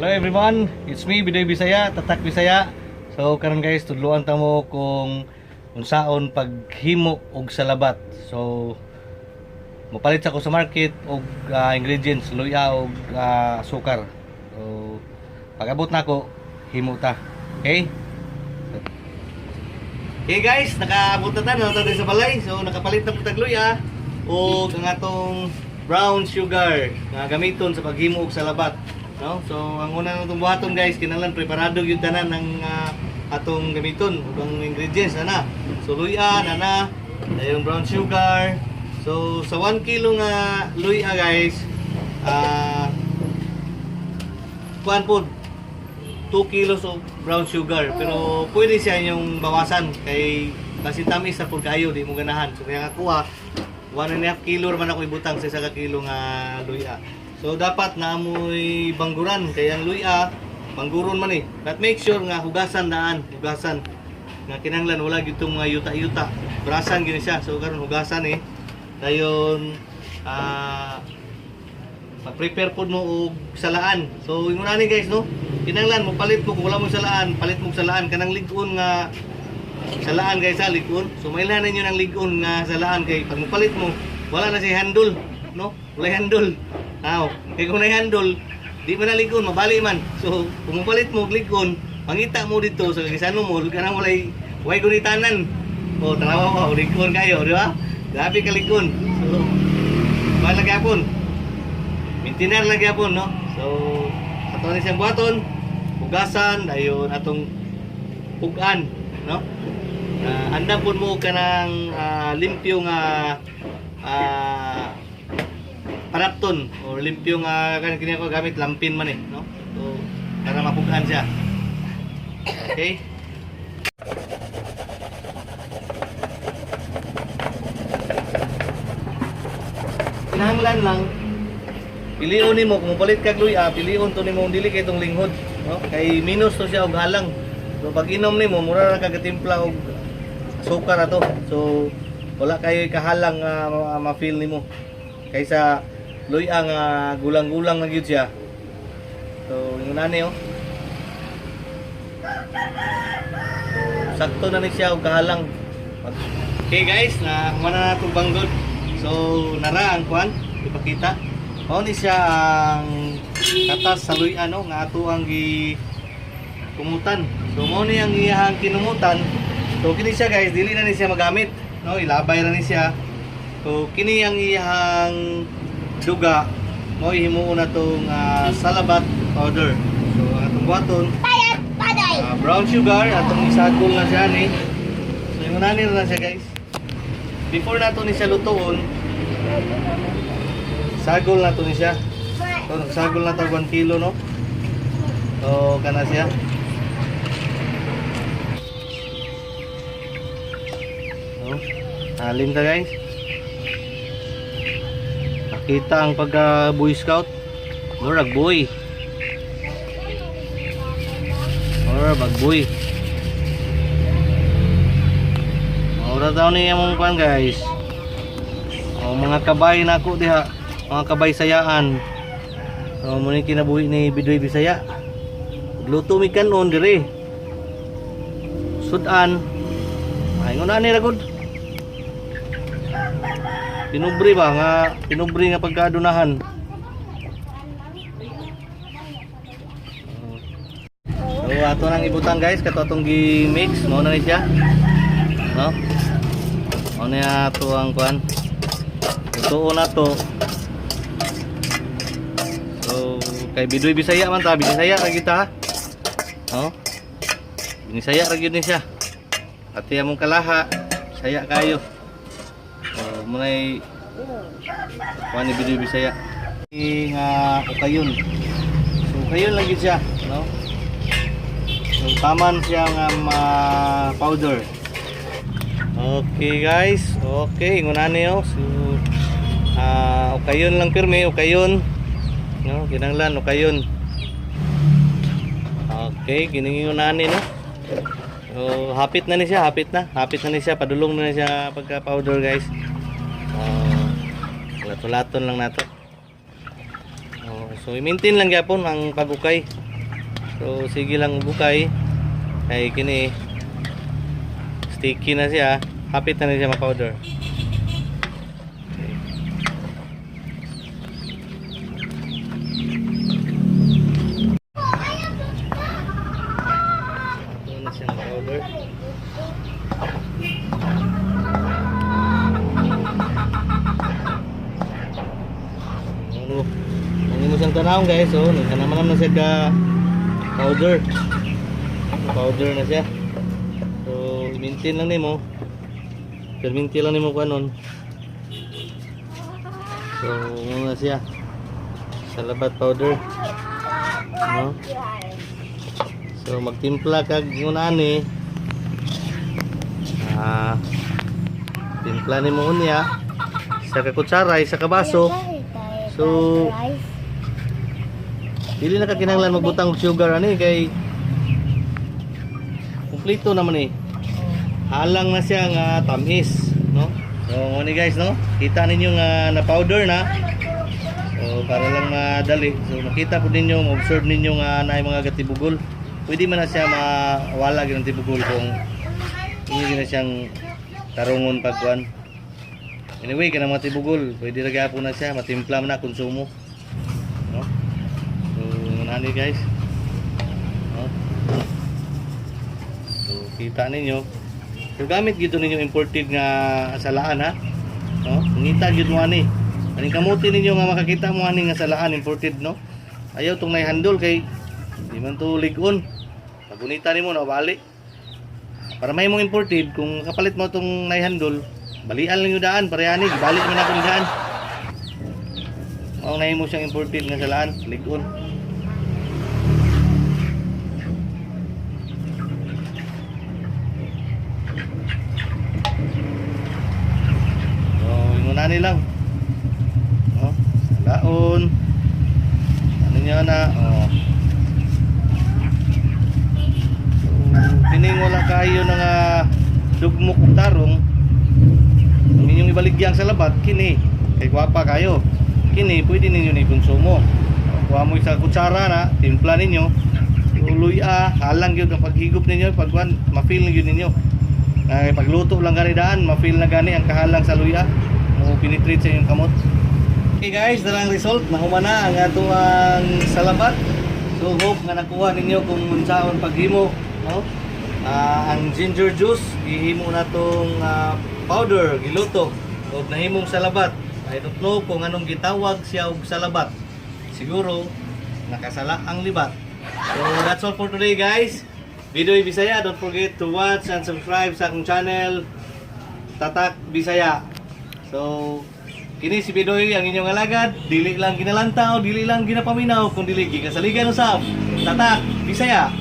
Hello everyone, it's me Bidoy Bisaya, Tatak Bisaya. So karon guys, tudloan ta mo kung unsaon paghimo og salabat. So mopalit ako sa market og ingredients, luya og sukar. So pag-abot na ako, himo ta. Okay? Okay guys, nakaabot na tayo sa balay. So nakapalit na po tag luya og ang atong brown sugar nga gamiton sa paghimo og salabat. No? So ang una natong buhaton guys, kinahanglan preparado gyud tanan ng atong gamiton ug ang ingredients ana. So luya nana, yung brown sugar. So sa 1 kilo nga luya guys, kuan po 2 kilos of brown sugar, pero pwede siya yung bawasan kay kasi tamis sa pud kayo di mo ganahan. So kaya kuha 1.5 kilo man ako ibutang sa 1 kilo nga luya. So dapat naamoy bangguran kaya ang luya bangguron man But make sure nga hugasan hugasan. Nga kinahanglan wala gyud tong mga yuta-yuta. Brasan gini siya. So karon hugasan dayon mag-prepare pod mo og salaan. So ingon ani guys no. Kinahanglan mo palit mo kung wala mo salaan, palit mo salaan kanang lig-on nga salaan guys lig-on. So mailhan ninyo ng lig-on nga salaan kay pag mo palit mo wala na si handle no. Wala handle. Kaya kung na-handle, di man naligon, mabali man. So, kung mapalit mo, ligon, mangita mo dito sa kagisano mo, kanang walay gunitanan. O, tanawa mo, ligon kayo, di ba? Grabe ka ligon. So, mahal lang yapon. Mintinar lang yapon, no? So, ato na siyang buhaton, hugasan, ayun, atong pugan, no? Anda po mo ka ng limpyo nga parapton o limpyo nga kanya ko gamit lampin man no? So para mapugaan siya. Okay? Kinahanglan lang pilion nimo kung palit kag luya, pilion to nimo dili kay tong linghod, no? Kay minus to siya og halang. So pag inom nimo mura ra kag timpla og sukar ato. So wala kay kahalang ma-feel nimo. Kaysa luya nga gulang-gulang na gyud siya. So yung nani sakto na ni siya og kahalang. Okay guys, na kumana na itong banggod. So nara ang kuan ipakita. Mao ni siya ang katas sa luya no nga ato ang kumutan. So mao ni ang iyang kinumutan. So kini siya guys, dili na ni siya magamit no, ilabay ra ni siya. So kini ang iyang duga mo himuon na tong salabat powder. So atong buhaton brown sugar atong isagol na siya ni. So ingunanin na siya guys. Before nato ni siya lutuon, sagol na to ni siya. So nagsagol na to 1 kilo no. So kana siya. So halim ta guys. Kita ang pagka Boy Scout. Murag boy. Murag boy. Ora daw ni among pan guys. Mga kabay na ako diha. Mga kabay sayaan. Muna kinabuhi ni Bidoy Bisaya. Luto mi kanon dire. Sudan. Ay nguna ni ragod. Pinubri ba nga pinubri nga pagkaadunahan. So ato nang ibutang guys kato atong gi-mix mo na ni siya. No? Ano na ato ang kuan. Ito na to. So kay Bidoy Bisaya man ta, Bisaya ra kita. No? Bisaya ra gyud ni siya. Ati among kalaha, saya kayo. Munay kuan ni Bidoy Bisaya nga ukayon. So ukayon lagi siya no. So taman siya nga powder. Okay guys, okay ngunan niyo. So ukayon lang pirmi, ukayon no, kinahanglan ukayon. Okay, kining ngunan ni no. So hapit na ni siya, hapit na ni siya, padulong na siya pagka powder guys. Lato-laton lang nato. So i-maintain lang gyapon ang pagukay. So sige lang bukay. Ay kini sticky na siya. Hapit na siya ma-powder. Ito na siya ma-powder. Ano mo siyang tanawang guys, so naman na siya ka powder. Powder na siya. So i-maintain lang nimo. Perminti lang nimo kanon. So muna siya. Salabat powder. No? So magtimpla kag ngunani. Timpla nimo unya sa kutsara sa kabaso. So dili na ka kinahanglan magbutang og sugar ani kay kumpleto naman eh. Halang na siya nga tamis, no? So mo ni guys, no? Kita ninyo nga na powder na. So para lang madali. So makita po ninyo, ma-observe ninyo nga naay mga gatibugol. Pwede man na siya mawala gyud ang tibugol kung hindi na siyang tarungon pagkuan. Anyway, kana mga tibugol, pwede ra gyapon na siya, matimpla man na konsumo. No? So nani guys. No? So kita ninyo. So gamit gito ninyo imported nga salaan ha. No? Ngita gyud mo ani. Aning kamuti ninyo nga makakita mo ani nga salaan imported no. Ayaw tong handle kay di man to ligon. Pagunita nimo na bali. Para may mong imported kung kapalit mo tong handle, balian lang yung daan parehani, balik mo na kung daan. Mao na mo siyang imported nga salaan, ligon. Nani lang. Oh, salaon. Ano niya na? Oh. So, kining wala kayo nga dugmok ug tarong. Ang inyong ibaligyan sa labat kini. Kay gwapa kayo. Kini pwede ninyo ni konsumo. Kuha mo sa kutsara na, timpla ninyo. Luya, halang gyud ang paghigop ninyo, pagwan ma-feel gyud ninyo. Ay pagluto lang gani daan, ma-feel na gani ang kahalang sa luya. Mo penetrate sa inyong kamot. Okay guys, darang result nahuman na ang atong salabat. So hope nga nakuha ninyo kung unsaon paghimo, no? Ang ginger juice gihimo na tong powder giluto ug nahimong salabat. I don't know kung anong gitawag siya og salabat. Siguro nakasala ang libat. So that's all for today guys. Video Bisaya, don't forget to watch and subscribe sa akong channel Tatak Bisaya. So, kini si Bidoy ang inyong alagad, dili lang ginalantaw, dili lang ginapaminaw, kung dili gikasaligan usab. Tatak Bisaya.